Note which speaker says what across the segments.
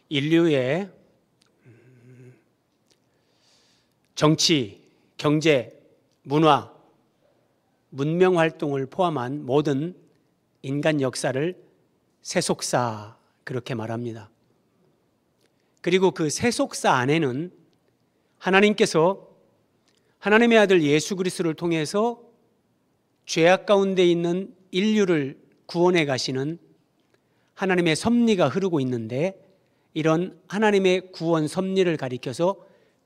Speaker 1: 인류의 정치, 경제, 문화, 문명 활동을 포함한 모든 인간 역사를 세속사 그렇게 말합니다. 그리고 그 세속사 안에는 하나님께서 하나님의 아들 예수 그리스도를 통해서 죄악 가운데 있는 인류를 구원해 가시는 하나님의 섭리가 흐르고 있는데, 이런 하나님의 구원 섭리를 가리켜서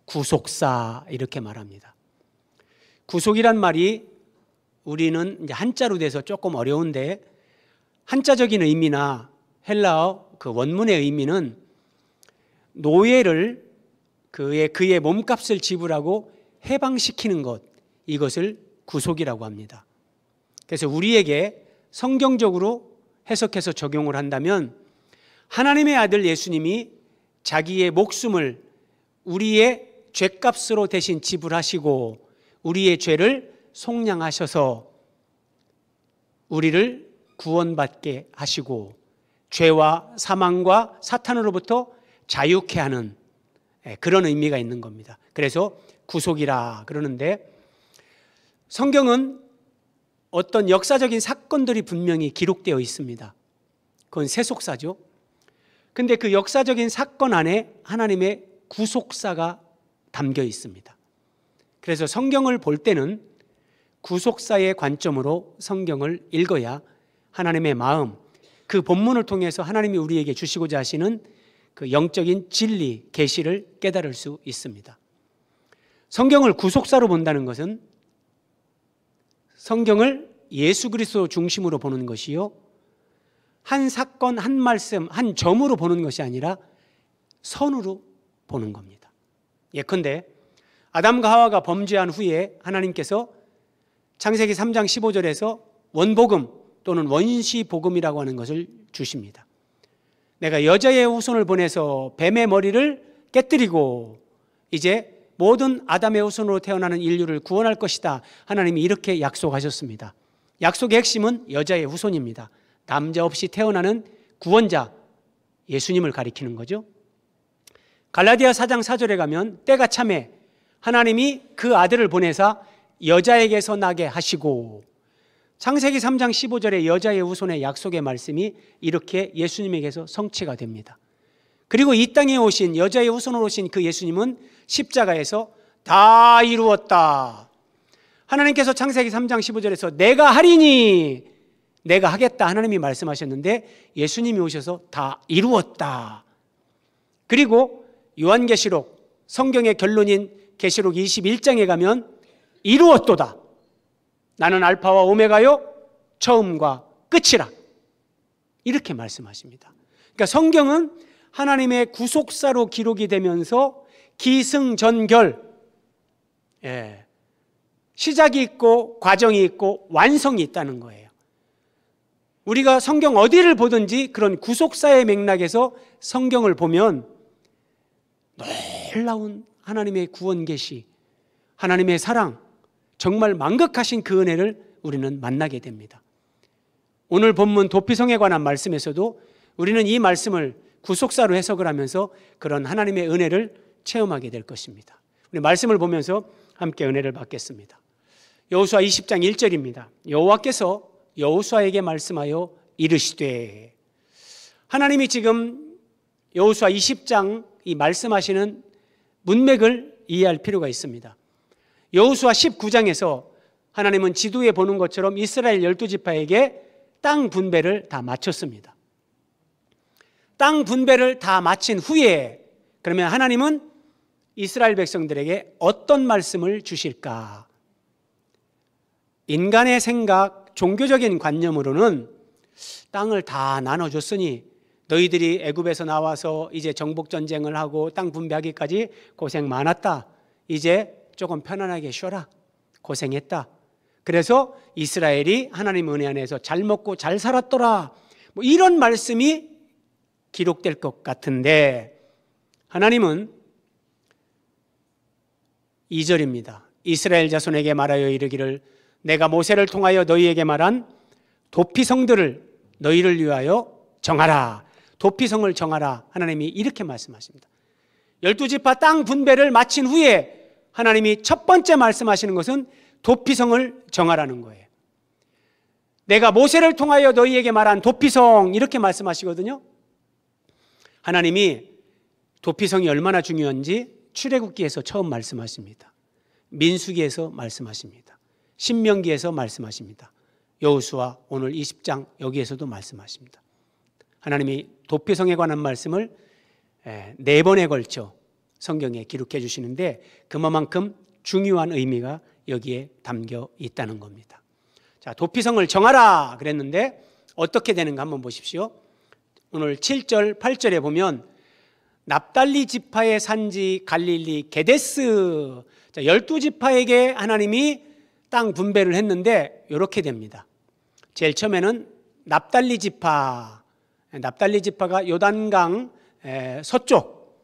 Speaker 1: 구속사 이렇게 말합니다. 구속이란 말이 우리는 이제 한자로 돼서 조금 어려운데, 한자적인 의미나 헬라어 그 원문의 의미는 노예를 그의 몸값을 지불하고 해방시키는 것, 이것을 구속이라고 합니다. 그래서 우리에게 성경적으로 해석해서 적용을 한다면, 하나님의 아들 예수님이 자기의 목숨을 우리의 죄값으로 대신 지불하시고 우리의 죄를 속량하셔서 우리를 구원받게 하시고 죄와 사망과 사탄으로부터 자유케 하는 그런 의미가 있는 겁니다. 그래서 구속이라 그러는데, 성경은 어떤 역사적인 사건들이 분명히 기록되어 있습니다. 그건 세속사죠. 근데 그 역사적인 사건 안에 하나님의 구속사가 담겨 있습니다. 그래서 성경을 볼 때는 구속사의 관점으로 성경을 읽어야 하나님의 마음, 그 본문을 통해서 하나님이 우리에게 주시고자 하시는 그 영적인 진리, 계시를 깨달을 수 있습니다. 성경을 구속사로 본다는 것은 성경을 예수 그리스도 중심으로 보는 것이요, 한 사건, 한 말씀, 한 점으로 보는 것이 아니라 선으로 보는 겁니다. 예컨대 아담과 하와가 범죄한 후에 하나님께서 창세기 3장 15절에서 원복음 또는 원시복음이라고 하는 것을 주십니다. 내가 여자의 후손을 보내서 뱀의 머리를 깨뜨리고 이제 모든 아담의 후손으로 태어나는 인류를 구원할 것이다. 하나님이 이렇게 약속하셨습니다. 약속의 핵심은 여자의 후손입니다. 남자 없이 태어나는 구원자, 예수님을 가리키는 거죠. 갈라디아 4장 4절에 가면 때가 차매 하나님이 그 아들을 보내사 여자에게서 나게 하시고, 창세기 3장 15절에 여자의 후손의 약속의 말씀이 이렇게 예수님에게서 성취가 됩니다. 그리고 이 땅에 오신 여자의 후손으로 오신 그 예수님은 십자가에서 다 이루었다. 하나님께서 창세기 3장 15절에서 내가 하리니, 내가 하겠다 하나님이 말씀하셨는데 예수님이 오셔서 다 이루었다. 그리고 요한계시록, 성경의 결론인 계시록 21장에 가면 이루었도다. 나는 알파와 오메가요 처음과 끝이라. 이렇게 말씀하십니다. 그러니까 성경은 하나님의 구속사로 기록이 되면서 기승전결, 시작이 있고 과정이 있고 완성이 있다는 거예요. 우리가 성경 어디를 보든지 그런 구속사의 맥락에서 성경을 보면 놀라운 하나님의 구원 계시, 하나님의 사랑, 정말 만극하신 그 은혜를 우리는 만나게 됩니다. 오늘 본문 도피성에 관한 말씀에서도 우리는 이 말씀을 구속사로 해석을 하면서 그런 하나님의 은혜를 체험하게 될 것입니다. 우리 말씀을 보면서 함께 은혜를 받겠습니다. 여호수아 20장 1절입니다. 여호와께서 여호수아에게 말씀하여 이르시되, 하나님이 지금 여호수아 20장 이 말씀하시는 문맥을 이해할 필요가 있습니다. 여호수아 19장에서 하나님은 지도에 보는 것처럼 이스라엘 12지파에게 땅 분배를 다 마쳤습니다. 땅 분배를 다 마친 후에 그러면 하나님은 이스라엘 백성들에게 어떤 말씀을 주실까? 인간의 생각, 종교적인 관념으로는 땅을 다 나눠줬으니 너희들이 애굽에서 나와서 이제 정복전쟁을 하고 땅 분배하기까지 고생 많았다. 이제 조금 편안하게 쉬어라. 고생했다. 그래서 이스라엘이 하나님 은혜 안에서 잘 먹고 잘 살았더라. 뭐 이런 말씀이 기록될 것 같은데, 하나님은 2절입니다. 이스라엘 자손에게 말하여 이르기를 내가 모세를 통하여 너희에게 말한 도피성들을 너희를 위하여 정하라. 도피성을 정하라. 하나님이 이렇게 말씀하십니다. 12지파 땅 분배를 마친 후에 하나님이 첫 번째 말씀하시는 것은 도피성을 정하라는 거예요. 내가 모세를 통하여 너희에게 말한 도피성, 이렇게 말씀하시거든요. 하나님이 도피성이 얼마나 중요한지 출애굽기에서 처음 말씀하십니다. 민수기에서 말씀하십니다. 신명기에서 말씀하십니다. 여호수아 오늘 20장 여기에서도 말씀하십니다. 하나님이 도피성에 관한 말씀을 4번에 걸쳐 성경에 기록해 주시는데 그만큼 중요한 의미가 여기에 담겨 있다는 겁니다. 자, 도피성을 정하라 그랬는데 어떻게 되는가 한번 보십시오. 오늘 7절, 8절에 보면 납달리 지파의 산지 갈릴리 게데스. 자, 12지파에게 하나님이 땅 분배를 했는데 이렇게 됩니다. 제일 처음에는 납달리 지파. 납달리 지파가 요단강 서쪽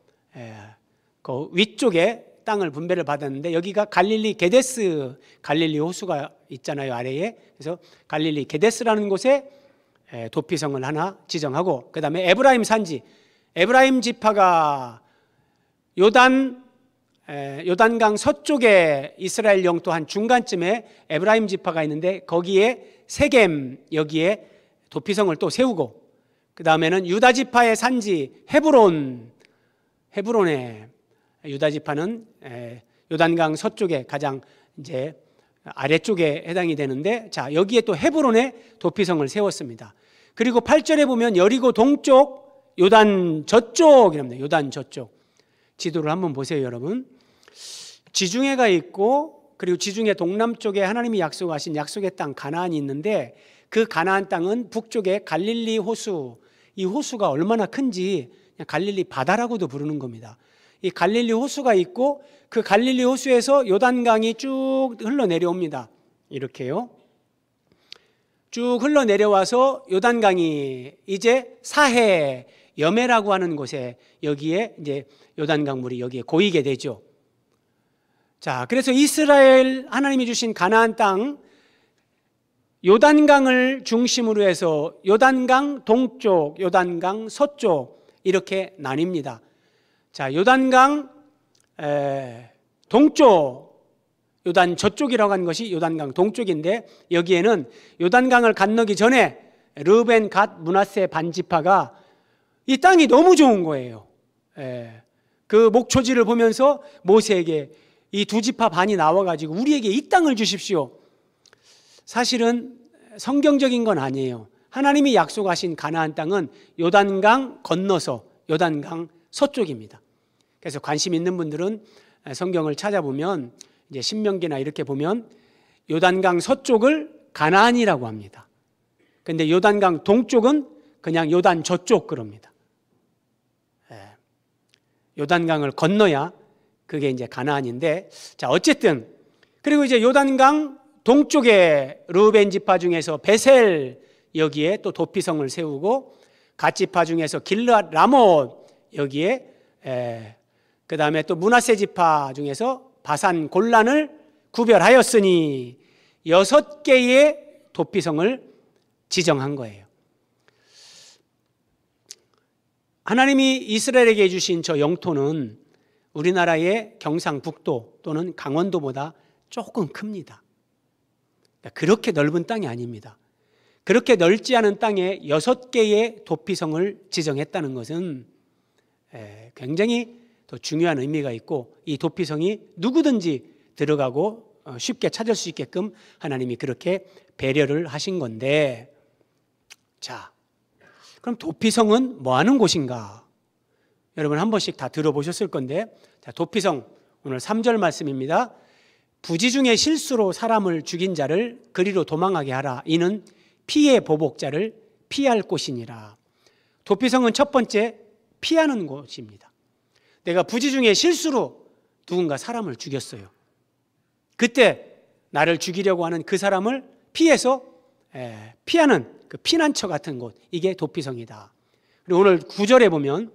Speaker 1: 그 위쪽에 땅을 분배를 받았는데 여기가 갈릴리 게데스, 갈릴리 호수가 있잖아요, 아래에. 그래서 갈릴리 게데스라는 곳에 도피성을 하나 지정하고, 그 다음에 에브라임 산지, 에브라임 지파가 요단강 서쪽에 이스라엘 영토 한 중간쯤에 에브라임 지파가 있는데 거기에 세겜, 여기에 도피성을 또 세우고, 그 다음에는 유다 지파의 산지 헤브론에 유다 지파는 요단강 서쪽에 가장 이제 아래쪽에 해당이 되는데, 자, 여기에 또 헤브론에 도피성을 세웠습니다. 그리고 8절에 보면 여리고 동쪽, 요단 저쪽이랍니다. 요단 저쪽. 지도를 한번 보세요, 여러분. 지중해가 있고, 그리고 지중해 동남쪽에 하나님이 약속하신 약속의 땅 가나안이 있는데, 그 가나안 땅은 북쪽에 갈릴리 호수, 이 호수가 얼마나 큰지 그냥 갈릴리 바다라고도 부르는 겁니다. 이 갈릴리 호수가 있고 그 갈릴리 호수에서 요단강이 쭉 흘러내려옵니다. 이렇게요. 쭉 흘러내려와서 요단강이 이제 사해 여매라고 하는 곳에 여기에 이제 요단강 물이 여기에 고이게 되죠. 자, 그래서 이스라엘 하나님이 주신 가나안 땅 요단강을 중심으로 해서 요단강 동쪽, 요단강 서쪽 이렇게 나뉩니다. 자, 요단강 동쪽, 요단 저쪽이라고 하는 것이 요단강 동쪽인데 여기에는 요단강을 건너기 전에 르벤, 갓, 므낫세 반지파가 이 땅이 너무 좋은 거예요. 그 목초지를 보면서 모세에게 이 두 지파 반이 나와가지고 우리에게 이 땅을 주십시오. 사실은 성경적인 건 아니에요. 하나님이 약속하신 가나안 땅은 요단강 건너서 요단강 서쪽입니다. 그래서 관심 있는 분들은 성경을 찾아보면 이제 신명기나 이렇게 보면 요단강 서쪽을 가나안이라고 합니다. 근데 요단강 동쪽은 그냥 요단 저쪽 그럽니다. 요단강을 건너야 그게 이제 가나안인데, 자, 어쨌든 그리고 이제 요단강 동쪽에 르우벤 지파 중에서 베셀 여기에 또 도피성을 세우고, 갓 지파 중에서 길르앗 라못 여기에 그 다음에 또 므낫세 지파 중에서 바산 골란을 구별하였으니 6개의 도피성을 지정한 거예요. 하나님이 이스라엘에게 주신 저 영토는 우리나라의 경상북도 또는 강원도보다 조금 큽니다. 그렇게 넓은 땅이 아닙니다. 그렇게 넓지 않은 땅에 6개의 도피성을 지정했다는 것은 굉장히 더 중요한 의미가 있고, 이 도피성이 누구든지 들어가고 쉽게 찾을 수 있게끔 하나님이 그렇게 배려를 하신 건데, 자, 그럼 도피성은 뭐 하는 곳인가? 여러분 한 번씩 다 들어보셨을 건데, 자, 도피성 오늘 3절 말씀입니다. 부지 중에 실수로 사람을 죽인 자를 그리로 도망하게 하라. 이는 피의 보복자를 피할 곳이니라. 도피성은 첫 번째 피하는 곳입니다. 내가 부지 중에 실수로 누군가 사람을 죽였어요. 그때 나를 죽이려고 하는 그 사람을 피해서 피하는 그 피난처 같은 곳, 이게 도피성이다. 그리고 오늘 9절에 보면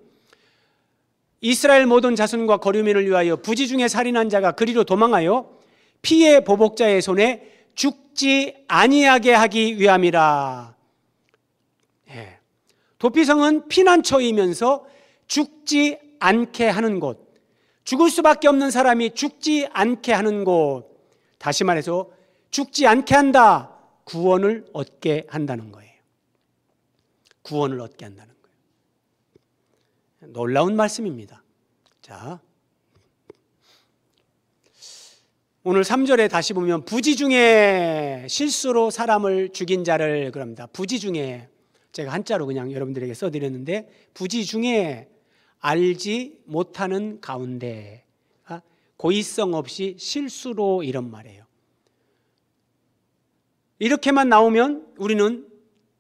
Speaker 1: 이스라엘 모든 자손과 거류민을 위하여 부지 중에 살인한 자가 그리로 도망하여 피의 보복자의 손에 죽지 아니하게 하기 위함이라. 도피성은 피난처이면서 죽지 않게 하는 곳, 죽을 수밖에 없는 사람이 죽지 않게 하는 곳, 다시 말해서 죽지 않게 한다, 구원을 얻게 한다는 거예요. 구원을 얻게 한다는 거예요. 놀라운 말씀입니다. 자, 오늘 3절에 다시 보면 부지 중에 실수로 사람을 죽인 자를 그럽니다. 부지 중에, 제가 한자로 그냥 여러분들에게 써드렸는데, 부지 중에 알지 못하는 가운데, 고의성 없이 실수로, 이런 말이에요. 이렇게만 나오면 우리는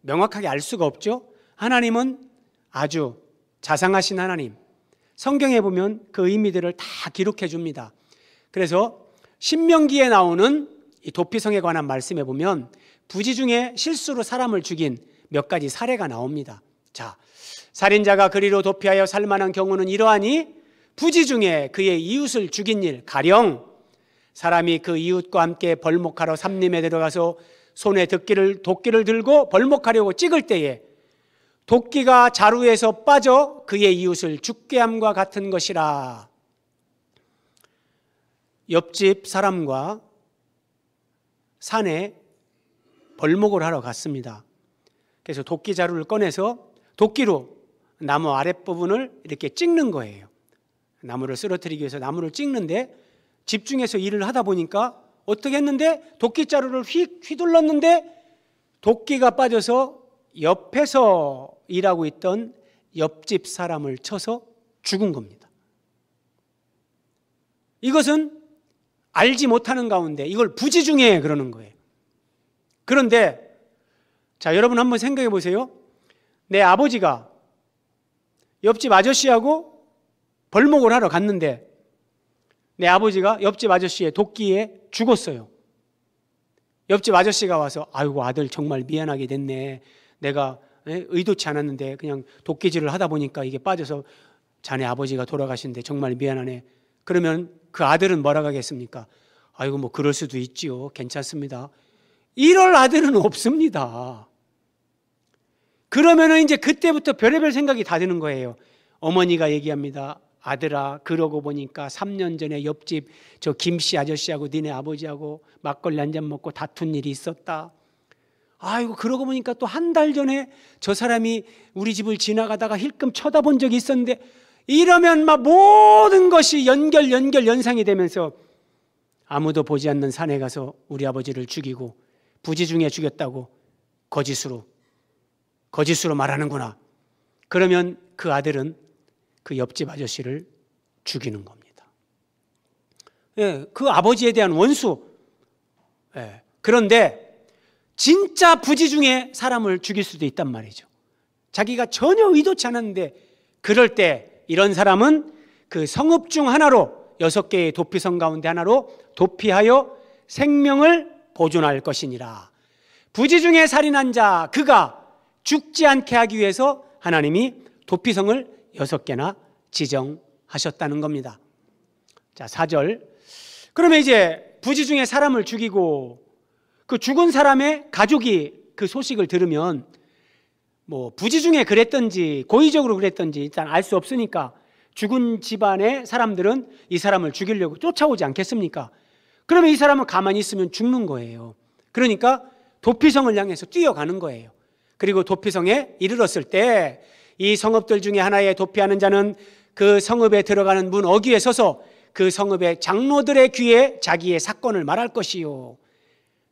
Speaker 1: 명확하게 알 수가 없죠. 하나님은 아주 자상하신 하나님, 성경에 보면 그 의미들을 다 기록해 줍니다. 그래서 신명기에 나오는 이 도피성에 관한 말씀에 보면 부지 중에 실수로 사람을 죽인 몇 가지 사례가 나옵니다. 자, 살인자가 그리로 도피하여 살만한 경우는 이러하니 부지 중에 그의 이웃을 죽인 일, 가령 사람이 그 이웃과 함께 벌목하러 삼림에 들어가서 손에 도끼를 들고 벌목하려고 찍을 때에 도끼가 자루에서 빠져 그의 이웃을 죽게 함과 같은 것이라. 옆집 사람과 산에 벌목을 하러 갔습니다. 그래서 도끼 자루를 꺼내서 도끼로 나무 아랫부분을 이렇게 찍는 거예요. 나무를 쓰러뜨리기 위해서 나무를 찍는데 집중해서 일을 하다 보니까 어떻게 했는데 도끼 자루를 휘둘렀는데 도끼가 빠져서 옆에서 일하고 있던 옆집 사람을 쳐서 죽은 겁니다. 이것은 알지 못하는 가운데 이걸 부지 중에 그러는 거예요. 그런데 자, 여러분 한번 생각해 보세요. 내 아버지가 옆집 아저씨하고 벌목을 하러 갔는데 내 아버지가 옆집 아저씨의 도끼에 죽었어요. 옆집 아저씨가 와서 아이고 아들 정말 미안하게 됐네. 내가 의도치 않았는데 그냥 도끼질을 하다 보니까 이게 빠져서 자네 아버지가 돌아가신데 정말 미안하네. 그러면 그 아들은 뭐라고 하겠습니까? 아이고 뭐 그럴 수도 있지요. 괜찮습니다. 이럴 아들은 없습니다. 그러면은 이제 그때부터 별의별 생각이 다 드는 거예요. 어머니가 얘기합니다. 아들아, 그러고 보니까 3년 전에 옆집 저 김씨 아저씨하고 니네 아버지하고 막걸리 한잔 먹고 다툰 일이 있었다. 아이고 그러고 보니까 또 한 달 전에 저 사람이 우리 집을 지나가다가 힐끔 쳐다본 적이 있었는데, 이러면 막 모든 것이 연상이 되면서 아무도 보지 않는 산에 가서 우리 아버지를 죽이고 부지 중에 죽였다고 거짓으로 말하는구나. 그러면 그 아들은 그 옆집 아저씨를 죽이는 겁니다. 예, 그 아버지에 대한 원수. 예, 그런데 진짜 부지 중에 사람을 죽일 수도 있단 말이죠. 자기가 전혀 의도치 않았는데, 그럴 때 이런 사람은 그 성읍 중 하나로, 6개의 도피성 가운데 하나로 도피하여 생명을 보존할 것이니라. 부지 중에 살인한 자 그가 죽지 않게 하기 위해서 하나님이 도피성을 6개나 지정하셨다는 겁니다. 자, 4절. 그러면 이제 부지 중에 사람을 죽이고 그 죽은 사람의 가족이 그 소식을 들으면 뭐 부지 중에 그랬던지 고의적으로 그랬던지 일단 알 수 없으니까 죽은 집안의 사람들은 이 사람을 죽이려고 쫓아오지 않겠습니까? 그러면 이 사람은 가만히 있으면 죽는 거예요. 그러니까 도피성을 향해서 뛰어가는 거예요. 그리고 도피성에 이르렀을 때 이 성읍들 중에 하나에 도피하는 자는 그 성읍에 들어가는 문 어귀에 서서 그 성읍의 장로들의 귀에 자기의 사건을 말할 것이요.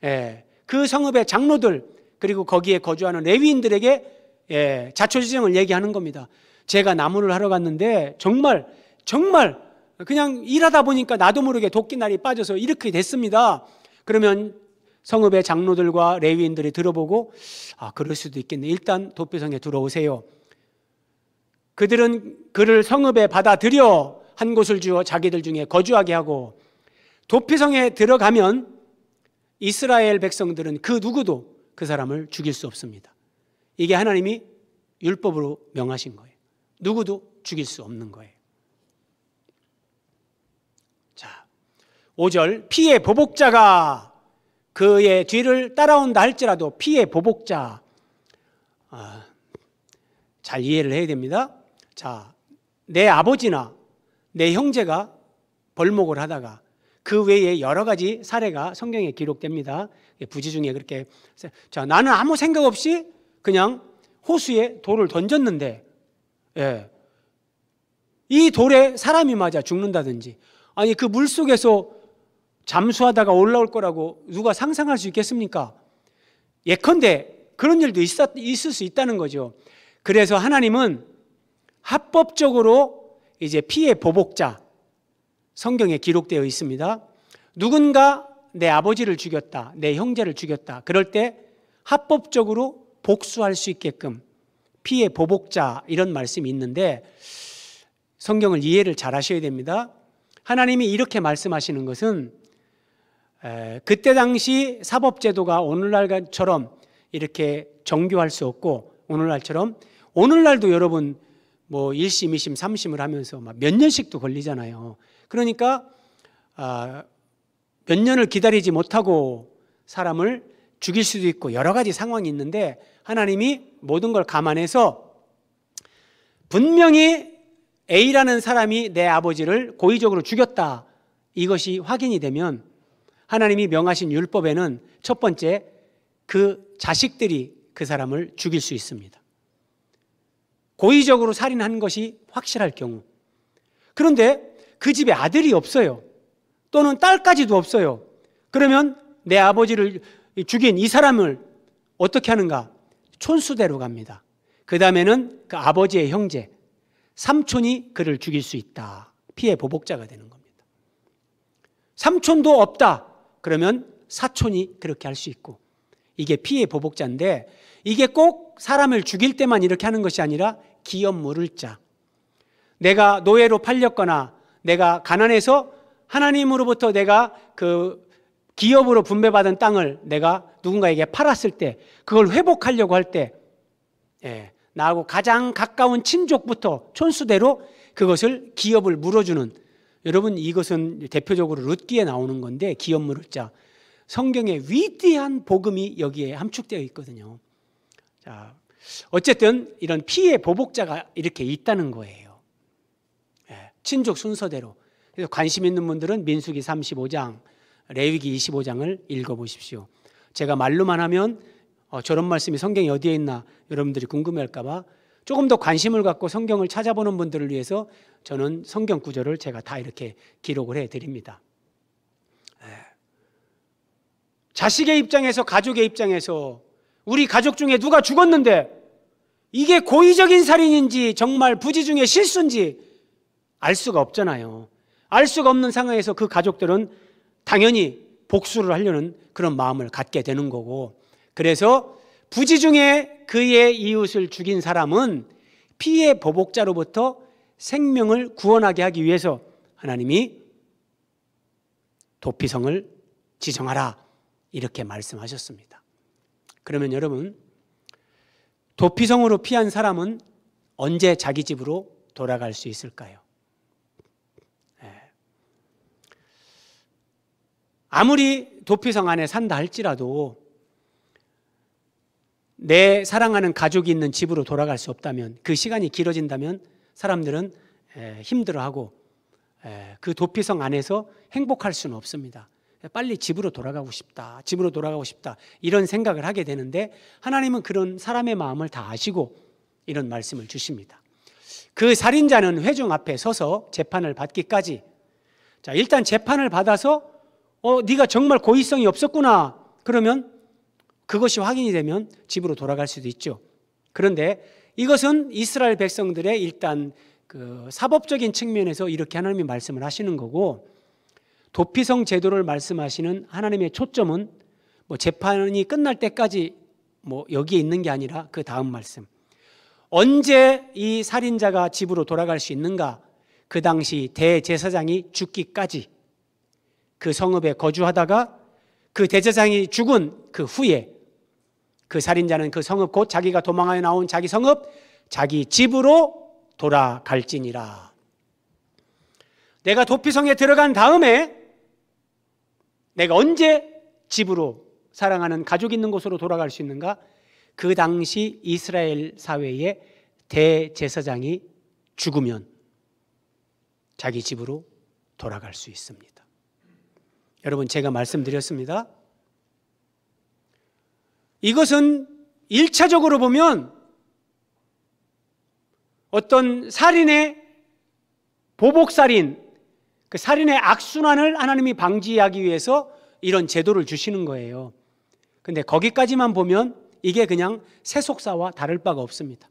Speaker 1: 예, 그 성읍의 장로들 그리고 거기에 거주하는 레위인들에게 자초지정을 얘기하는 겁니다. 제가 나무를 하러 갔는데 정말 그냥 일하다 보니까 나도 모르게 도끼날이 빠져서 이렇게 됐습니다. 그러면 성읍의 장로들과 레위인들이 들어보고 그럴 수도 있겠네. 일단 도피성에 들어오세요. 그들은 그를 성읍에 받아들여 한 곳을 주어 자기들 중에 거주하게 하고, 도피성에 들어가면 이스라엘 백성들은 그 누구도 그 사람을 죽일 수 없습니다. 이게 하나님이 율법으로 명하신 거예요. 누구도 죽일 수 없는 거예요. 자, 5절. 피의 보복자가 그의 뒤를 따라온다 할지라도, 피의 보복자. 잘 이해를 해야 됩니다. 자, 내 아버지나 내 형제가 벌목을 하다가 그 외에 여러 가지 사례가 성경에 기록됩니다. 부지 중에 그렇게, 자, 나는 아무 생각 없이 그냥 호수에 돌을 던졌는데, 예, 이 돌에 사람이 맞아 죽는다든지, 아니 그 물 속에서 잠수하다가 올라올 거라고 누가 상상할 수 있겠습니까? 예컨대 그런 일도 있을 수 있다는 거죠. 그래서 하나님은 합법적으로 이제 피해 보복자, 성경에 기록되어 있습니다. 누군가 내 아버지를 죽였다, 내 형제를 죽였다, 그럴 때 합법적으로 복수할 수 있게끔 피해 보복자, 이런 말씀이 있는데 성경을 이해를 잘 하셔야 됩니다. 하나님이 이렇게 말씀하시는 것은 그때 당시 사법제도가 오늘날처럼 이렇게 정교할 수 없고, 오늘날처럼, 오늘날도 여러분 뭐 1심, 2심, 3심을 하면서 막 몇 년씩도 걸리잖아요. 그러니까 몇 년을 기다리지 못하고 사람을 죽일 수도 있고 여러 가지 상황이 있는데, 하나님이 모든 걸 감안해서 분명히 A라는 사람이 내 아버지를 고의적으로 죽였다, 이것이 확인이 되면 하나님이 명하신 율법에는 첫 번째, 그 자식들이 그 사람을 죽일 수 있습니다. 고의적으로 살인한 것이 확실할 경우. 그런데 그 집에 아들이 없어요. 또는 딸까지도 없어요. 그러면 내 아버지를 죽인 이 사람을 어떻게 하는가? 촌수대로 갑니다. 그 다음에는 그 아버지의 형제, 삼촌이 그를 죽일 수 있다. 피해 보복자가 되는 겁니다. 삼촌도 없다. 그러면 사촌이 그렇게 할 수 있고, 이게 피해 보복자인데, 이게 꼭 사람을 죽일 때만 이렇게 하는 것이 아니라 기업 물을 자, 내가 노예로 팔렸거나 내가 가난해서 하나님으로부터 내가 그 기업으로 분배받은 땅을 내가 누군가에게 팔았을 때 그걸 회복하려고 할 때, 나하고 가장 가까운 친족부터 촌수대로 그것을 기업을 물어주는, 여러분 이것은 대표적으로 룻기에 나오는 건데, 기업 물을 자, 성경의 위대한 복음이 여기에 함축되어 있거든요. 자, 어쨌든 이런 피해 보복자가 이렇게 있다는 거예요. 친족 순서대로. 그래서 관심 있는 분들은 민수기 35장, 레위기 25장을 읽어보십시오. 제가 말로만 하면 저런 말씀이 성경에 어디에 있나 여러분들이 궁금해할까 봐 조금 더 관심을 갖고 성경을 찾아보는 분들을 위해서 저는 성경 구절을 제가 다 이렇게 기록을 해드립니다. 자식의 입장에서, 가족의 입장에서 우리 가족 중에 누가 죽었는데 이게 고의적인 살인인지 정말 부지 중에 실수인지 알 수가 없잖아요. 알 수가 없는 상황에서 그 가족들은 당연히 복수를 하려는 그런 마음을 갖게 되는 거고, 그래서 부지 중에 그의 이웃을 죽인 사람은 피해 보복자로부터 생명을 구원하게 하기 위해서 하나님이 도피성을 지정하라, 이렇게 말씀하셨습니다. 그러면 여러분, 도피성으로 피한 사람은 언제 자기 집으로 돌아갈 수 있을까요? 아무리 도피성 안에 산다 할지라도 내 사랑하는 가족이 있는 집으로 돌아갈 수 없다면, 그 시간이 길어진다면 사람들은 힘들어하고 그 도피성 안에서 행복할 수는 없습니다. 빨리 집으로 돌아가고 싶다, 집으로 돌아가고 싶다, 이런 생각을 하게 되는데, 하나님은 그런 사람의 마음을 다 아시고 이런 말씀을 주십니다. 그 살인자는 회중 앞에 서서 재판을 받기까지, 자, 일단 재판을 받아서 네가 정말 고의성이 없었구나, 그러면 그것이 확인이 되면 집으로 돌아갈 수도 있죠. 그런데 이것은 이스라엘 백성들의 일단 그 사법적인 측면에서 이렇게 하나님이 말씀을 하시는 거고, 도피성 제도를 말씀하시는 하나님의 초점은 뭐 재판이 끝날 때까지 뭐 여기에 있는 게 아니라 그 다음 말씀, 언제 이 살인자가 집으로 돌아갈 수 있는가? 그 당시 대제사장이 죽기까지, 그 성읍에 거주하다가 그 대제사장이 죽은 그 후에 그 살인자는 그 성읍, 곧 자기가 도망하여 나온 자기 성읍, 자기 집으로 돌아갈지니라. 내가 도피성에 들어간 다음에 내가 언제 집으로, 사랑하는 가족 있는 곳으로 돌아갈 수 있는가? 그 당시 이스라엘 사회의 대제사장이 죽으면 자기 집으로 돌아갈 수 있습니다. 여러분, 제가 말씀드렸습니다. 이것은 1차적으로 보면 어떤 살인의 보복살인, 그 살인의 악순환을 하나님이 방지하기 위해서 이런 제도를 주시는 거예요. 근데 거기까지만 보면 이게 그냥 세속사와 다를 바가 없습니다.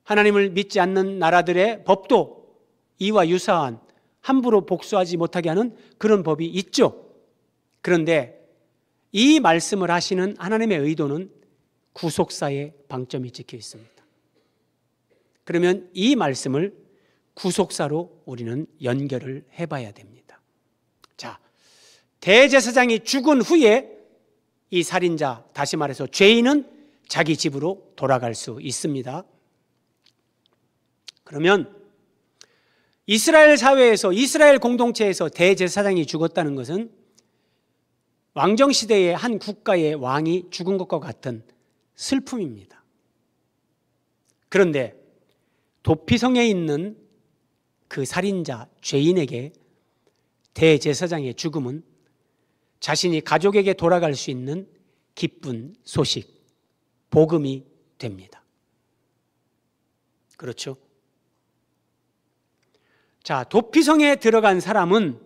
Speaker 1: 하나님을 믿지 않는 나라들의 법도 이와 유사한 함부로 복수하지 못하게 하는 그런 법이 있죠. 그런데 이 말씀을 하시는 하나님의 의도는 구속사에 방점이 찍혀 있습니다. 그러면 이 말씀을 구속사로 우리는 연결을 해봐야 됩니다. 자, 대제사장이 죽은 후에 이 살인자, 다시 말해서 죄인은 자기 집으로 돌아갈 수 있습니다. 그러면 이스라엘 사회에서, 이스라엘 공동체에서 대제사장이 죽었다는 것은 왕정시대의 한 국가의 왕이 죽은 것과 같은 슬픔입니다. 그런데 도피성에 있는 그 살인자, 죄인에게 대제사장의 죽음은 자신이 가족에게 돌아갈 수 있는 기쁜 소식, 복음이 됩니다. 그렇죠? 자, 도피성에 들어간 사람은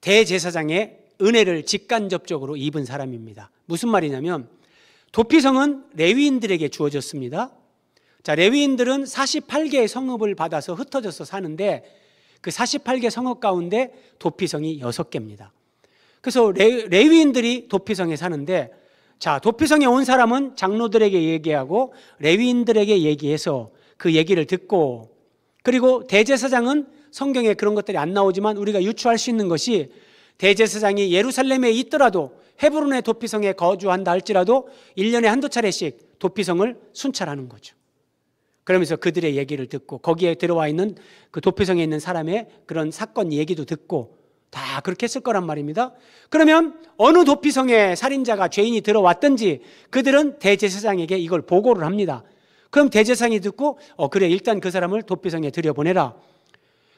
Speaker 1: 대제사장의 은혜를 직간접적으로 입은 사람입니다. 무슨 말이냐면 도피성은 레위인들에게 주어졌습니다. 자, 레위인들은 48개의 성읍을 받아서 흩어져서 사는데 그 48개 성읍 가운데 도피성이 6개입니다. 그래서 레위인들이 도피성에 사는데, 자, 도피성에 온 사람은 장로들에게 얘기하고 레위인들에게 얘기해서 그 얘기를 듣고, 그리고 대제사장은 성경에 그런 것들이 안 나오지만 우리가 유추할 수 있는 것이 대제사장이 예루살렘에 있더라도, 헤브론의 도피성에 거주한다 할지라도 1년에 한두 차례씩 도피성을 순찰하는 거죠. 그러면서 그들의 얘기를 듣고 거기에 들어와 있는 그 도피성에 있는 사람의 그런 사건 얘기도 듣고 다 그렇게 했을 거란 말입니다. 그러면 어느 도피성에 살인자가, 죄인이 들어왔든지 그들은 대제사장에게 이걸 보고를 합니다. 그럼 대제사장이 듣고 그래, 일단 그 사람을 도피성에 들여보내라.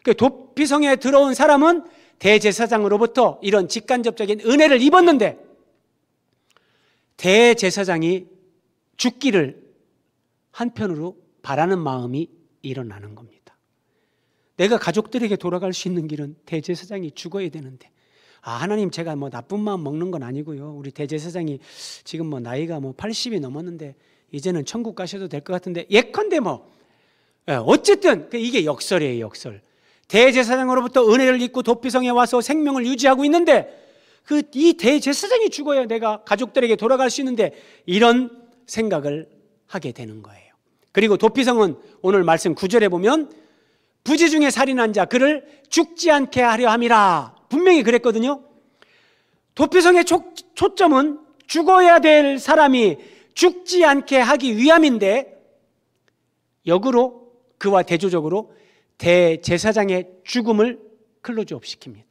Speaker 1: 그 도피성에 들어온 사람은 대제사장으로부터 이런 직간접적인 은혜를 입었는데 대제사장이 죽기를 한편으로 바라는 마음이 일어나는 겁니다. 내가 가족들에게 돌아갈 수 있는 길은 대제사장이 죽어야 되는데, 하나님, 제가 뭐 나쁜 마음 먹는 건 아니고요. 우리 대제사장이 지금 뭐 나이가 80이 넘었는데 이제는 천국 가셔도 될 것 같은데, 예컨대 어쨌든 이게 역설이에요, 역설. 대제사장으로부터 은혜를 입고 도피성에 와서 생명을 유지하고 있는데 이 대제사장이 죽어야 내가 가족들에게 돌아갈 수 있는데, 이런 생각을 하게 되는 거예요. 그리고 도피성은 오늘 말씀 9절에 보면 부지 중에 살인한 자 그를 죽지 않게 하려 함이라, 분명히 그랬거든요. 도피성의 초점은 죽어야 될 사람이 죽지 않게 하기 위함인데, 역으로 그와 대조적으로 대제사장의 죽음을 클로즈업 시킵니다.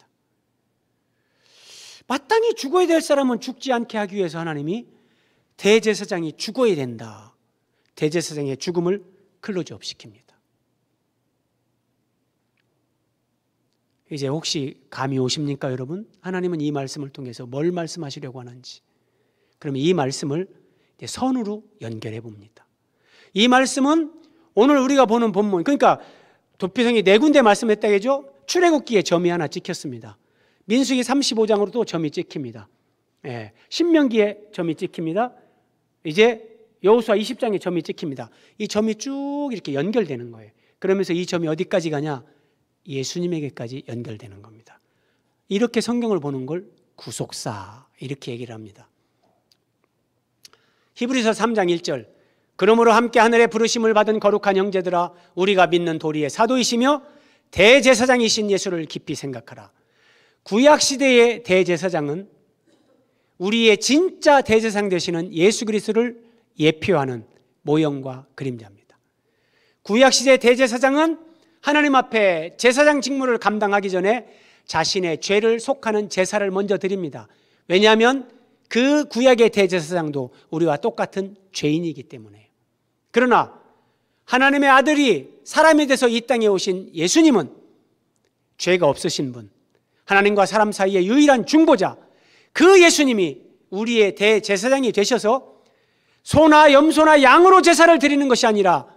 Speaker 1: 마땅히 죽어야 될 사람은 죽지 않게 하기 위해서 하나님이 대제사장이 죽어야 된다, 대제사장의 죽음을 클로즈업 시킵니다. 이제 혹시 감이 오십니까, 여러분? 하나님은 이 말씀을 통해서 뭘 말씀하시려고 하는지. 그럼 이 말씀을 이제 선으로 연결해 봅니다. 이 말씀은 오늘 우리가 보는 본문, 그러니까 도피성이 4군데 말씀했다 그죠? 출애굽기에 점이 하나 찍혔습니다. 민수기 35장으로도 점이 찍힙니다. 신명기에 점이 찍힙니다. 이제 여호수아 20장에 점이 찍힙니다. 이 점이 쭉 이렇게 연결되는 거예요. 그러면서 이 점이 어디까지 가냐? 예수님에게까지 연결되는 겁니다. 이렇게 성경을 보는 걸 구속사, 이렇게 얘기를 합니다. 히브리서 3장 1절, 그러므로 함께 하늘의 부르심을 받은 거룩한 형제들아, 우리가 믿는 도리의 사도이시며 대제사장이신 예수를 깊이 생각하라. 구약시대의 대제사장은 우리의 진짜 대제사장 되시는 예수 그리스도를 예표하는 모형과 그림자입니다. 구약시대 대제사장은 하나님 앞에 제사장 직무를 감당하기 전에 자신의 죄를 속하는 제사를 먼저 드립니다. 왜냐하면 그 구약의 대제사장도 우리와 똑같은 죄인이기 때문에요. 그러나 하나님의 아들이 사람이 돼서 이 땅에 오신 예수님은 죄가 없으신 분, 하나님과 사람 사이의 유일한 중보자, 그 예수님이 우리의 대제사장이 되셔서 소나 염소나 양으로 제사를 드리는 것이 아니라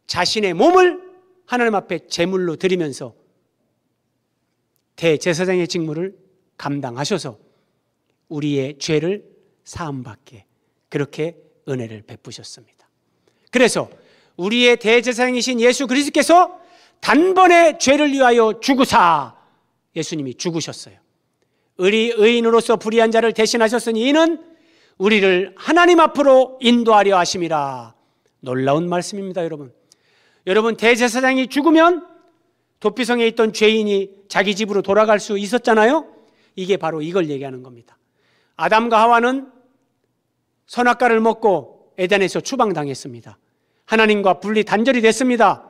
Speaker 1: 자신의 몸을 하나님 앞에 제물로 드리면서 대제사장의 직무를 감당하셔서 우리의 죄를 사함받게 그렇게 은혜를 베푸셨습니다. 그래서 우리의 대제사장이신 예수 그리스도께서 단번에 죄를 위하여 죽으사, 예수님이 죽으셨어요. 의인으로서 불의한 자를 대신하셨으니 이는 우리를 하나님 앞으로 인도하려 하심이라. 놀라운 말씀입니다. 여러분 대제사장이 죽으면 도피성에 있던 죄인이 자기 집으로 돌아갈 수 있었잖아요. 이게 바로 이걸 얘기하는 겁니다. 아담과 하와는 선악과를 먹고 에덴에서 추방당했습니다. 하나님과 분리 단절이 됐습니다.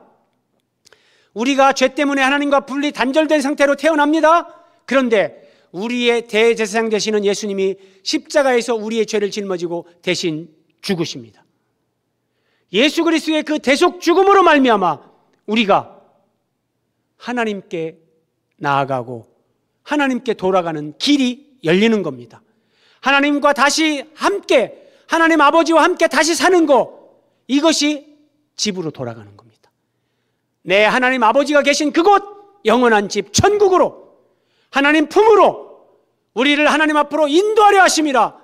Speaker 1: 우리가 죄 때문에 하나님과 분리 단절된 상태로 태어납니다. 그런데 우리의 대제사장 되시는 예수님이 십자가에서 우리의 죄를 짊어지고 대신 죽으십니다. 예수 그리스도의 그 대속 죽음으로 말미암아 우리가 하나님께 나아가고 하나님께 돌아가는 길이 열리는 겁니다. 하나님과 다시 함께, 하나님 아버지와 함께 다시 사는 것, 이것이 집으로 돌아가는 겁니다. 내 하나님 아버지가 계신 그곳, 영원한 집 천국으로, 하나님 품으로 우리를 하나님 앞으로 인도하려 하심이라.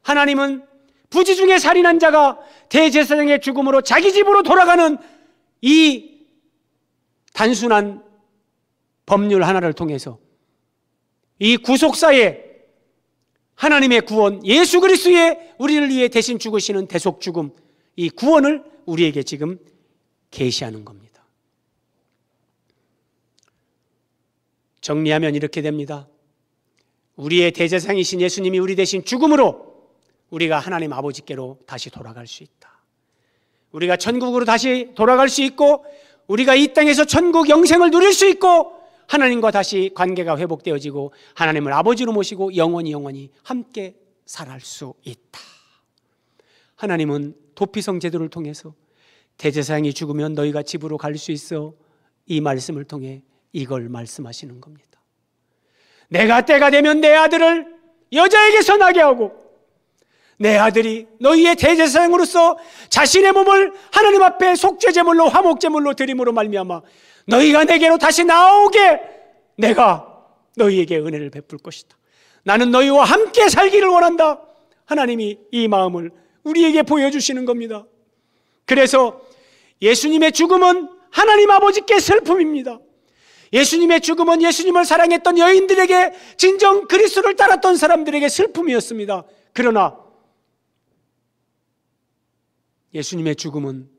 Speaker 1: 하나님은 부지 중에 살인한 자가 대제사장의 죽음으로 자기 집으로 돌아가는 이 단순한 법률 하나를 통해서 이 구속사에 하나님의 구원, 예수 그리스도의 우리를 위해 대신 죽으시는 대속 죽음, 이 구원을 우리에게 지금 계시하는 겁니다. 정리하면 이렇게 됩니다. 우리의 대제사장이신 예수님이 우리 대신 죽음으로 우리가 하나님 아버지께로 다시 돌아갈 수 있다. 우리가 천국으로 다시 돌아갈 수 있고 우리가 이 땅에서 천국 영생을 누릴 수 있고 하나님과 다시 관계가 회복되어지고 하나님을 아버지로 모시고 영원히 함께 살아갈 수 있다. 하나님은 도피성 제도를 통해서 대제사장이 죽으면 너희가 집으로 갈 수 있어, 이 말씀을 통해 이걸 말씀하시는 겁니다. 내가 때가 되면 내 아들을 여자에게서 나게 하고 내 아들이 너희의 대제사장으로서 자신의 몸을 하나님 앞에 속죄제물로 화목제물로 드림으로 말미암아 너희가 내게로 다시 나오게 내가 너희에게 은혜를 베풀 것이다. 나는 너희와 함께 살기를 원한다. 하나님이 이 마음을 우리에게 보여주시는 겁니다. 그래서 예수님의 죽음은 하나님 아버지께 슬픔입니다. 예수님의 죽음은 예수님을 사랑했던 여인들에게, 진정 그리스도를 따랐던 사람들에게 슬픔이었습니다. 그러나 예수님의 죽음은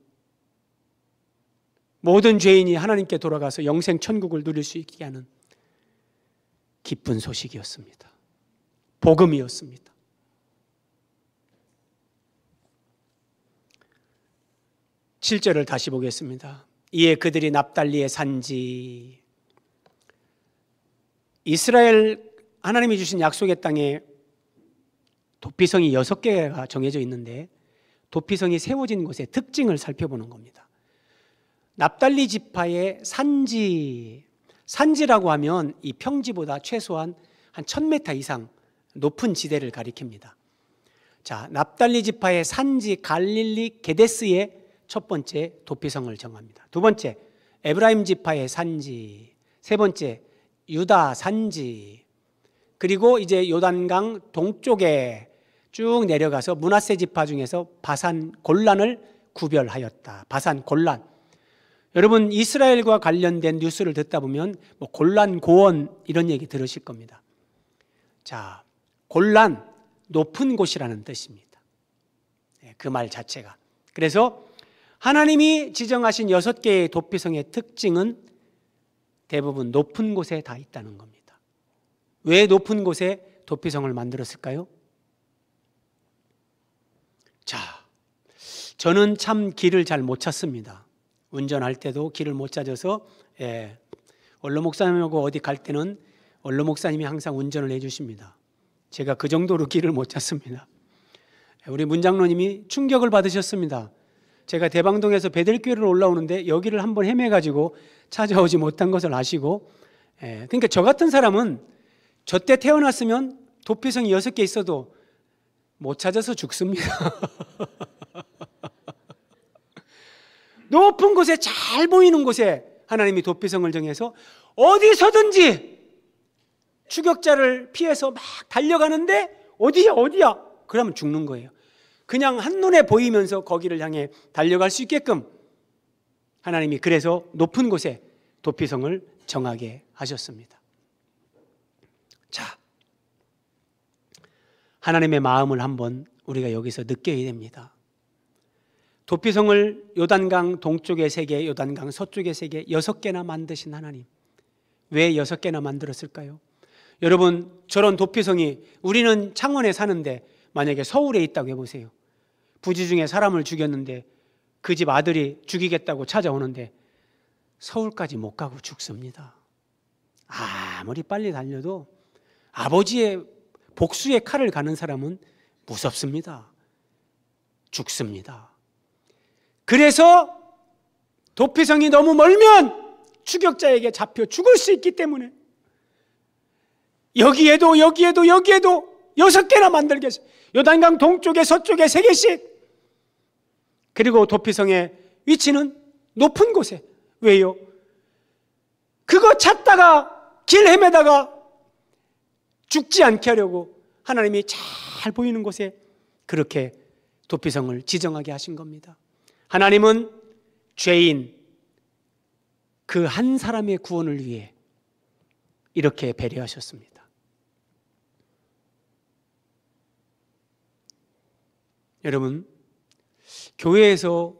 Speaker 1: 모든 죄인이 하나님께 돌아가서 영생 천국을 누릴 수 있게 하는 기쁜 소식이었습니다. 복음이었습니다. (7절을) 다시 보겠습니다. 이에 그들이 납달리의 산지, 이스라엘 하나님이 주신 약속의 땅에 도피성이 6개가 정해져 있는데 도피성이 세워진 곳의 특징을 살펴보는 겁니다. 납달리 지파의 산지, 산지라고 하면 이 평지보다 최소한 한 1000m 이상 높은 지대를 가리킵니다. 자, 납달리 지파의 산지 갈릴리 게데스의 첫 번째 도피성을 정합니다. 두 번째 에브라임 지파의 산지, 세 번째 유다 산지, 그리고 이제 요단강 동쪽에 쭉 내려가서 므낫세 지파 중에서 바산 골란을 구별하였다. 바산 골란. 여러분 이스라엘과 관련된 뉴스를 듣다 보면 뭐 골란 고원 이런 얘기 들으실 겁니다. 자, 골란 높은 곳이라는 뜻입니다. 그 말 자체가. 그래서 하나님이 지정하신 6개의 도피성의 특징은 대부분 높은 곳에 다 있다는 겁니다. 왜 높은 곳에 도피성을 만들었을까요? 자, 저는 참 길을 잘 못 찾습니다. 운전할 때도 길을 못 찾아서 원로 목사님하고 어디 갈 때는 원로 목사님이 항상 운전을 해주십니다. 제가 그 정도로 길을 못 찾습니다. 우리 문장로님이 충격을 받으셨습니다. 제가 대방동에서 베들교회를 올라오는데 여기를 한번 헤매가지고 찾아오지 못한 것을 아시고, 그러니까 저 같은 사람은 저 때 태어났으면 도피성이 6개 있어도 못 찾아서 죽습니다. 높은 곳에 잘 보이는 곳에 하나님이 도피성을 정해서 어디서든지 추격자를 피해서 막 달려가는데 어디야 어디야 그러면 죽는 거예요. 그냥 한눈에 보이면서 거기를 향해 달려갈 수 있게끔 하나님이 그래서 높은 곳에 도피성을 정하게 하셨습니다. 자, 하나님의 마음을 한번 우리가 여기서 느껴야 됩니다. 도피성을 요단강 동쪽에 3개, 요단강 서쪽에 3개, 6개나 만드신 하나님. 왜 6개나 만들었을까요? 여러분, 저런 도피성이 우리는 창원에 사는데 만약에 서울에 있다고 해보세요. 부지 중에 사람을 죽였는데 그 집 아들이 죽이겠다고 찾아오는데 서울까지 못 가고 죽습니다. 아무리 빨리 달려도 아버지의 복수의 칼을 가는 사람은 무섭습니다. 죽습니다. 그래서 도피성이 너무 멀면 추격자에게 잡혀 죽을 수 있기 때문에 여기에도 6개나 만들겠어요. 요단강 동쪽에 서쪽에 3개씩. 그리고 도피성의 위치는 높은 곳에. 왜요? 그거 찾다가 길 헤매다가 죽지 않게 하려고 하나님이 잘 보이는 곳에 그렇게 도피성을 지정하게 하신 겁니다. 하나님은 죄인 그 한 사람의 구원을 위해 이렇게 배려하셨습니다. 여러분, 교회에서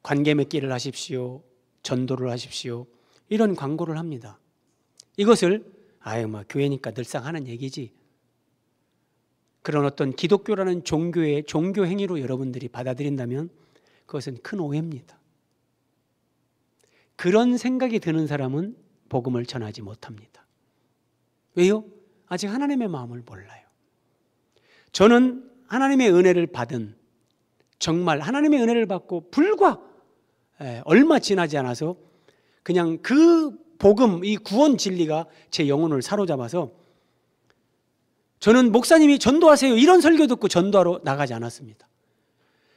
Speaker 1: 관계 맺기를 하십시오, 전도를 하십시오, 이런 광고를 합니다. 이것을 교회니까 늘상 하는 얘기지, 그런 어떤 기독교라는 종교의 종교 행위로 여러분들이 받아들인다면 그것은 큰 오해입니다. 그런 생각이 드는 사람은 복음을 전하지 못합니다. 왜요? 아직 하나님의 마음을 몰라요. 저는 하나님의 은혜를 받은, 정말 하나님의 은혜를 받고 불과 얼마 지나지 않아서 그냥 그 복음, 이 구원 진리가 제 영혼을 사로잡아서 저는 목사님이 전도하세요 이런 설교 듣고 전도하러 나가지 않았습니다.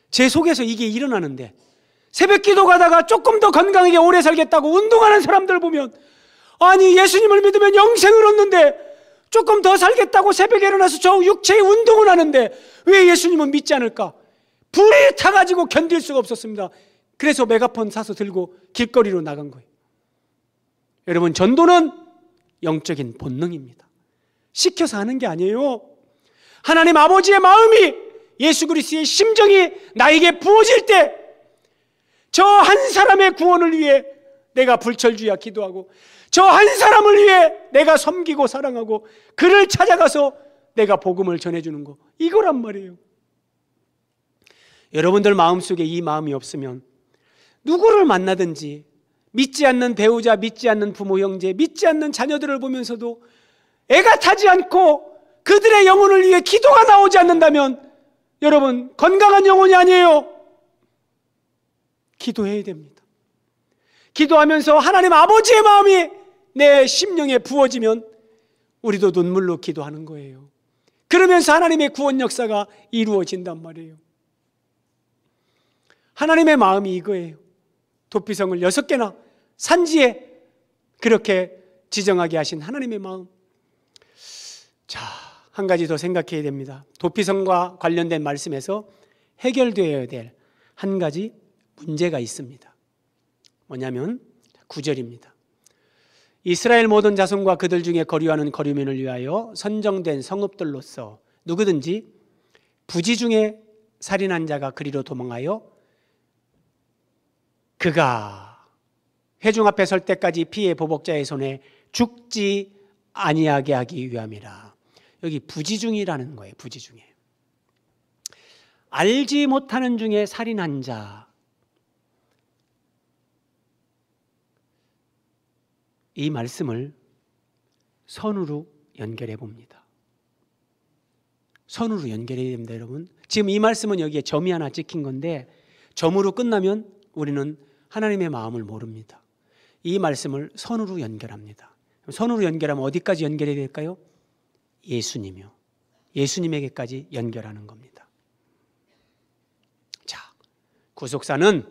Speaker 1: 제 속에서 이게 일어나는데, 새벽 기도 가다가 조금 더 건강하게 오래 살겠다고 운동하는 사람들 보면, 아니 예수님을 믿으면 영생을 얻는데 조금 더 살겠다고 새벽에 일어나서 저 육체의 운동을 하는데 왜 예수님은 믿지 않을까? 불이 타가지고 견딜 수가 없었습니다. 그래서 메가폰 사서 들고 길거리로 나간 거예요. 여러분, 전도는 영적인 본능입니다. 시켜서 하는 게 아니에요. 하나님 아버지의 마음이, 예수 그리스도의 심정이 나에게 부어질 때 저 한 사람의 구원을 위해 내가 불철주야 기도하고, 저 한 사람을 위해 내가 섬기고 사랑하고 그를 찾아가서 내가 복음을 전해주는 거, 이거란 말이에요. 여러분들 마음속에 이 마음이 없으면 누구를 만나든지 믿지 않는 배우자, 믿지 않는 부모, 형제, 믿지 않는 자녀들을 보면서도 애가 타지 않고 그들의 영혼을 위해 기도가 나오지 않는다면 여러분, 건강한 영혼이 아니에요. 기도해야 됩니다. 기도하면서 하나님 아버지의 마음이 내 심령에 부어지면 우리도 눈물로 기도하는 거예요. 그러면서 하나님의 구원 역사가 이루어진단 말이에요. 하나님의 마음이 이거예요. 도피성을 6개나 산지에 그렇게 지정하게 하신 하나님의 마음. 자, 한 가지 더 생각해야 됩니다. 도피성과 관련된 말씀에서 해결되어야 될 한 가지 문제가 있습니다. 뭐냐면 9절입니다. 이스라엘 모든 자손과 그들 중에 거류하는 거류민을 위하여 선정된 성읍들로서 누구든지 부지 중에 살인한 자가 그리로 도망하여 그가 회중 앞에 설 때까지 피해 보복자의 손에 죽지 아니하게 하기 위함이라. 여기 부지 중이라는 거예요. 부지 중에. 알지 못하는 중에 살인한 자, 이 말씀을 선으로 연결해 봅니다. 선으로 연결해야 됩니다, 여러분. 지금 이 말씀은 여기에 점이 하나 찍힌 건데 점으로 끝나면 우리는 하나님의 마음을 모릅니다. 이 말씀을 선으로 연결합니다. 선으로 연결하면 어디까지 연결이 될까요? 예수님이요. 예수님에게까지 연결하는 겁니다. 자, 구속사는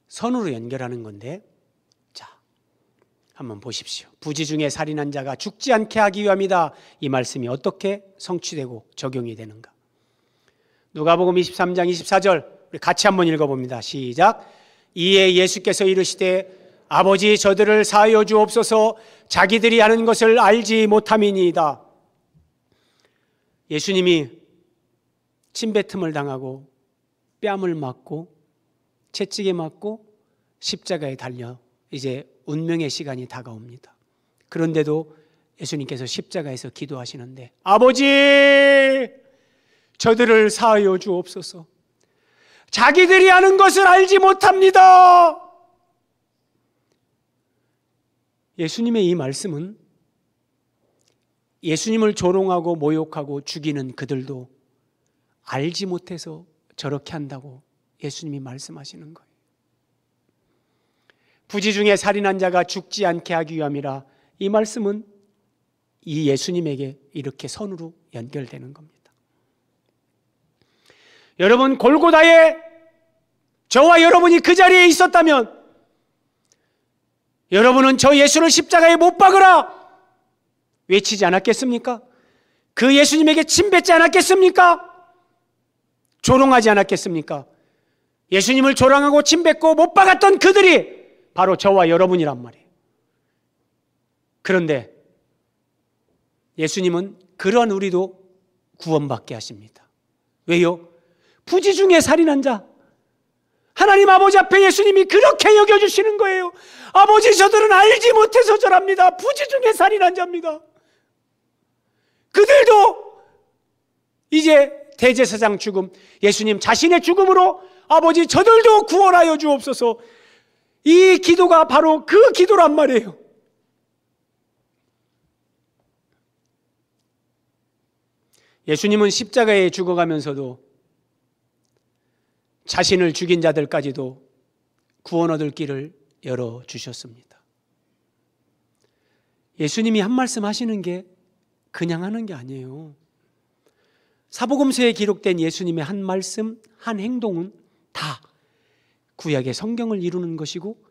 Speaker 1: 선으로 연결하는 건데, 자, 한번 보십시오. 부지 중에 살인한 자가 죽지 않게 하기 위함이다. 이 말씀이 어떻게 성취되고 적용이 되는가? 누가복음 23장 24절 우리 같이 한번 읽어봅니다. 시작. 이에 예수께서 이르시되 아버지 저들을 사하여 주옵소서 자기들이 하는 것을 알지 못함이니이다. 예수님이 침뱉음을 당하고 뺨을 맞고 채찍에 맞고 십자가에 달려 이제 운명의 시간이 다가옵니다. 그런데도 예수님께서 십자가에서 기도하시는데 아버지 저들을 사하여 주옵소서 자기들이 하는 것을 알지 못합니다. 예수님의 이 말씀은 예수님을 조롱하고 모욕하고 죽이는 그들도 알지 못해서 저렇게 한다고 예수님이 말씀하시는 거예요. 부지 중에 살인한 자가 죽지 않게 하기 위함이라. 이 말씀은 이 예수님에게 이렇게 선으로 연결되는 겁니다. 여러분, 골고다에 저와 여러분이 그 자리에 있었다면 여러분은 저 예수를 십자가에 못 박으라 외치지 않았겠습니까? 그 예수님에게 침뱉지 않았겠습니까? 조롱하지 않았겠습니까? 예수님을 조롱하고 침뱉고 못 박았던 그들이 바로 저와 여러분이란 말이에요. 그런데 예수님은 그런 우리도 구원받게 하십니다. 왜요? 부지 중에 살인한 자, 하나님 아버지 앞에 예수님이 그렇게 여겨주시는 거예요. 아버지 저들은 알지 못해서 저랍니다. 부지 중에 살인한 자입니다. 그들도 이제 대제사장 죽음, 예수님 자신의 죽음으로 아버지 저들도 구원하여 주옵소서. 이 기도가 바로 그 기도란 말이에요. 예수님은 십자가에 죽어가면서도 자신을 죽인 자들까지도 구원 얻을 길을 열어주셨습니다. 예수님이 한 말씀 하시는 게 그냥 하는 게 아니에요. 사복음서에 기록된 예수님의 한 말씀, 한 행동은 다 구약의 성경을 이루는 것이고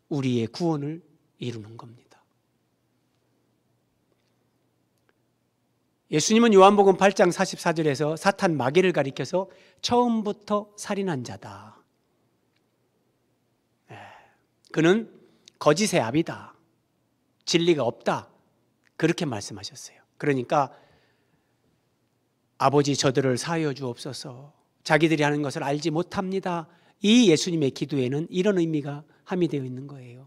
Speaker 1: 우리의 구원을 이루는 겁니다. 예수님은 요한복음 8장 44절에서 사탄 마귀를 가리켜서 처음부터 살인한 자다. 그는 거짓의 아비다. 진리가 없다. 그렇게 말씀하셨어요. 그러니까 아버지 저들을 사하여 주옵소서. 자기들이 하는 것을 알지 못합니다. 이 예수님의 기도에는 이런 의미가 함유되어 있는 거예요.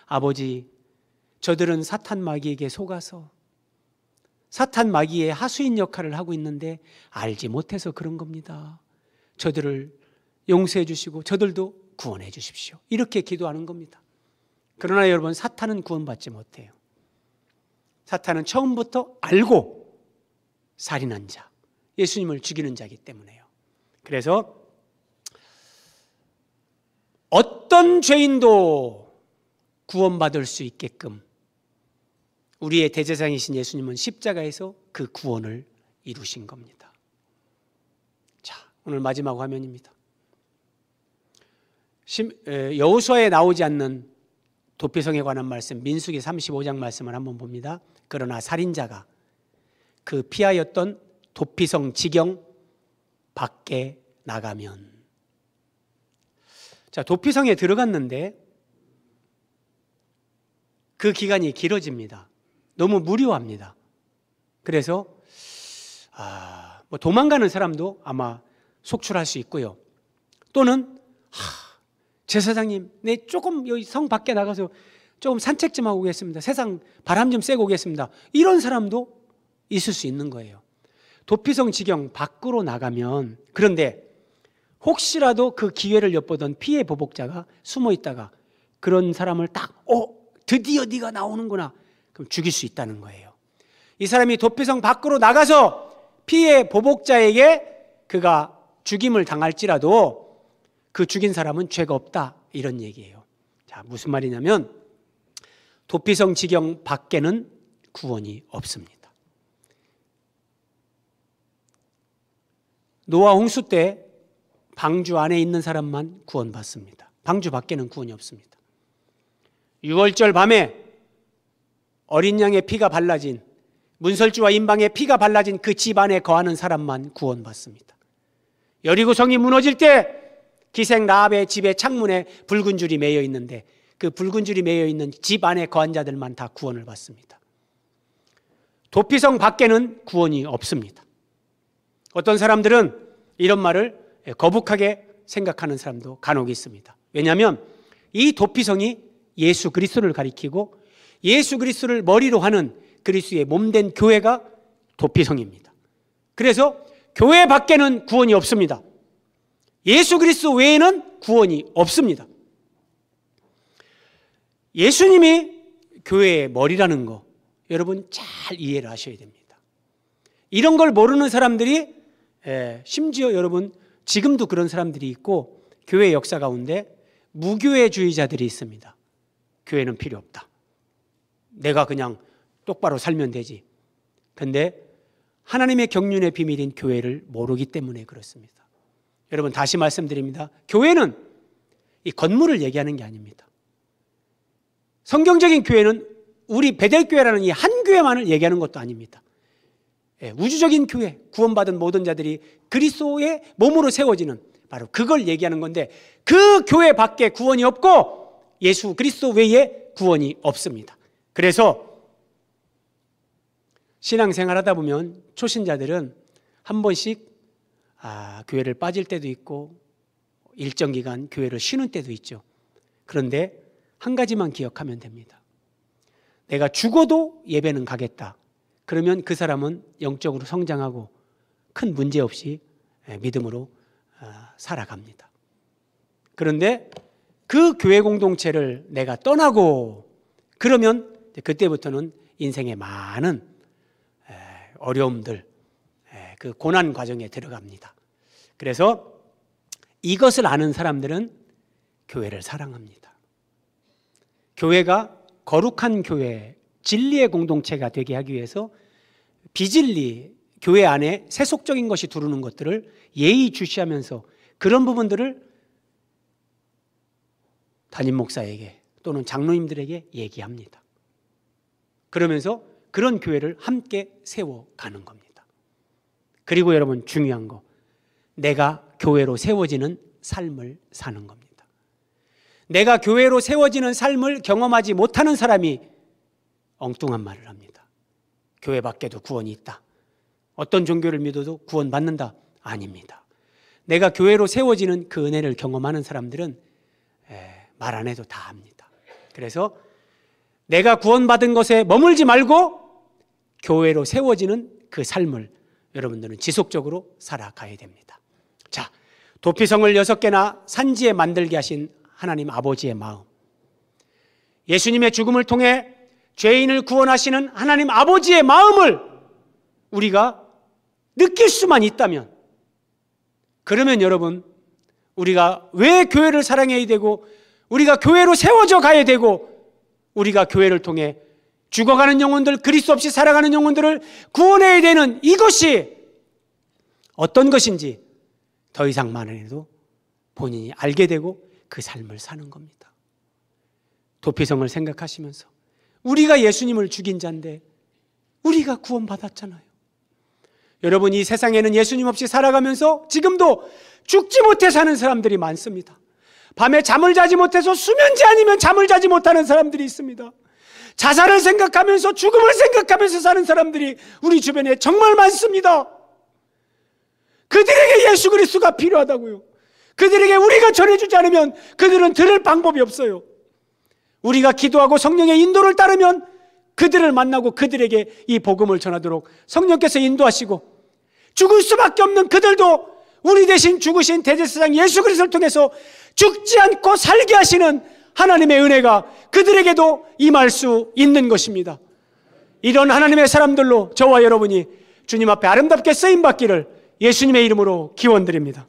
Speaker 1: 아버지 저들은 사탄 마귀에게 속아서 사탄 마귀의 하수인 역할을 하고 있는데 알지 못해서 그런 겁니다. 저들을 용서해 주시고 저들도 구원해 주십시오. 이렇게 기도하는 겁니다. 그러나 여러분, 사탄은 구원받지 못해요. 사탄은 처음부터 알고 살인한 자, 예수님을 죽이는 자이기 때문에요. 그래서 어떤 죄인도 구원받을 수 있게끔 우리의 대제사장이신 예수님은 십자가에서 그 구원을 이루신 겁니다. 자, 오늘 마지막 화면입니다. 여호수아에 나오지 않는 도피성에 관한 말씀, 민수기 35장 말씀을 한번 봅니다. 그러나 살인자가 그 피하였던 도피성 지경 밖에 나가면, 자, 도피성에 들어갔는데 그 기간이 길어집니다. 너무 무료합니다. 그래서 뭐 도망가는 사람도 아마 속출할 수 있고요. 또는 제사장님, 내 조금 여기 성 밖에 나가서 조금 산책 좀 하고 오겠습니다. 세상 바람 좀 쐬고 오겠습니다. 이런 사람도 있을 수 있는 거예요. 도피성 지경 밖으로 나가면, 그런데 혹시라도 그 기회를 엿보던 피해 보복자가 숨어 있다가 그런 사람을 딱 드디어 네가 나오는구나, 그럼 죽일 수 있다는 거예요. 이 사람이 도피성 밖으로 나가서 피해 보복자에게 그가 죽임을 당할지라도 그 죽인 사람은 죄가 없다, 이런 얘기예요. 자, 무슨 말이냐면 도피성 지경 밖에는 구원이 없습니다. 노아 홍수 때 방주 안에 있는 사람만 구원받습니다. 방주 밖에는 구원이 없습니다. 6월절 밤에 어린 양의 피가 발라진, 문설주와 인방의 피가 발라진 그 집 안에 거하는 사람만 구원받습니다. 여리고 성이 무너질 때 기생 라합의 집의 창문에 붉은 줄이 매여 있는데 그 붉은 줄이 매여 있는 집 안에 거한 자들만 다 구원을 받습니다. 도피성 밖에는 구원이 없습니다. 어떤 사람들은 이런 말을 거북하게 생각하는 사람도 간혹 있습니다. 왜냐하면 이 도피성이 예수 그리스도를 가리키고 예수 그리스도를 머리로 하는 그리스도의 몸된 교회가 도피성입니다. 그래서 교회 밖에는 구원이 없습니다. 예수 그리스도 외에는 구원이 없습니다. 예수님이 교회의 머리라는 거 여러분 잘 이해를 하셔야 됩니다. 이런 걸 모르는 사람들이 심지어 여러분 지금도 그런 사람들이 있고 교회 역사 가운데 무교회주의자들이 있습니다. 교회는 필요 없다. 내가 그냥 똑바로 살면 되지. 근데 하나님의 경륜의 비밀인 교회를 모르기 때문에 그렇습니다. 여러분 다시 말씀드립니다. 교회는 이 건물을 얘기하는 게 아닙니다. 성경적인 교회는 우리 베델교회라는 이 한 교회만을 얘기하는 것도 아닙니다. 우주적인 교회, 구원받은 모든 자들이 그리스도의 몸으로 세워지는 바로 그걸 얘기하는 건데 그 교회 밖에 구원이 없고 예수 그리스도 외에 구원이 없습니다. 그래서 신앙생활 하다 보면 초신자들은 한 번씩 교회를 빠질 때도 있고 일정 기간 교회를 쉬는 때도 있죠. 그런데 한 가지만 기억하면 됩니다. 내가 죽어도 예배는 가겠다. 그러면 그 사람은 영적으로 성장하고 큰 문제 없이 믿음으로 살아갑니다. 그런데 그 교회 공동체를 내가 떠나고 그러면 그때부터는 인생의 많은 어려움들, 그 고난 과정에 들어갑니다. 그래서 이것을 아는 사람들은 교회를 사랑합니다. 교회가 거룩한 교회, 진리의 공동체가 되게 하기 위해서 비진리, 교회 안에 세속적인 것이 두르는 것들을 예의주시하면서 그런 부분들을 담임 목사에게 또는 장로님들에게 얘기합니다. 그러면서 그런 교회를 함께 세워가는 겁니다. 그리고 여러분 중요한 거, 내가 교회로 세워지는 삶을 사는 겁니다. 내가 교회로 세워지는 삶을 경험하지 못하는 사람이 엉뚱한 말을 합니다. 교회 밖에도 구원이 있다. 어떤 종교를 믿어도 구원받는다. 아닙니다. 내가 교회로 세워지는 그 은혜를 경험하는 사람들은 말 안 해도 다 합니다. 그래서 내가 구원받은 것에 머물지 말고 교회로 세워지는 그 삶을 여러분들은 지속적으로 살아가야 됩니다. 자, 도피성을 6개나 산지에 만들게 하신 하나님 아버지의 마음, 예수님의 죽음을 통해 죄인을 구원하시는 하나님 아버지의 마음을 우리가 느낄 수만 있다면, 그러면 여러분 우리가 왜 교회를 사랑해야 되고 우리가 교회로 세워져 가야 되고 우리가 교회를 통해 죽어가는 영혼들, 그리스도 없이 살아가는 영혼들을 구원해야 되는 이것이 어떤 것인지 더 이상 말해도 본인이 알게 되고 그 삶을 사는 겁니다. 도피성을 생각하시면서 우리가 예수님을 죽인 자인데 우리가 구원받았잖아요. 여러분, 이 세상에는 예수님 없이 살아가면서 지금도 죽지 못해 사는 사람들이 많습니다. 밤에 잠을 자지 못해서 수면제 아니면 잠을 자지 못하는 사람들이 있습니다. 자살을 생각하면서 죽음을 생각하면서 사는 사람들이 우리 주변에 정말 많습니다. 그들에게 예수 그리스도가 필요하다고요. 그들에게 우리가 전해주지 않으면 그들은 들을 방법이 없어요. 우리가 기도하고 성령의 인도를 따르면 그들을 만나고 그들에게 이 복음을 전하도록 성령께서 인도하시고, 죽을 수밖에 없는 그들도 우리 대신 죽으신 대제사장 예수 그리스도를 통해서 죽지 않고 살게 하시는 하나님의 은혜가 그들에게도 임할 수 있는 것입니다. 이런 하나님의 사람들로 저와 여러분이 주님 앞에 아름답게 쓰임받기를 예수님의 이름으로 기원드립니다.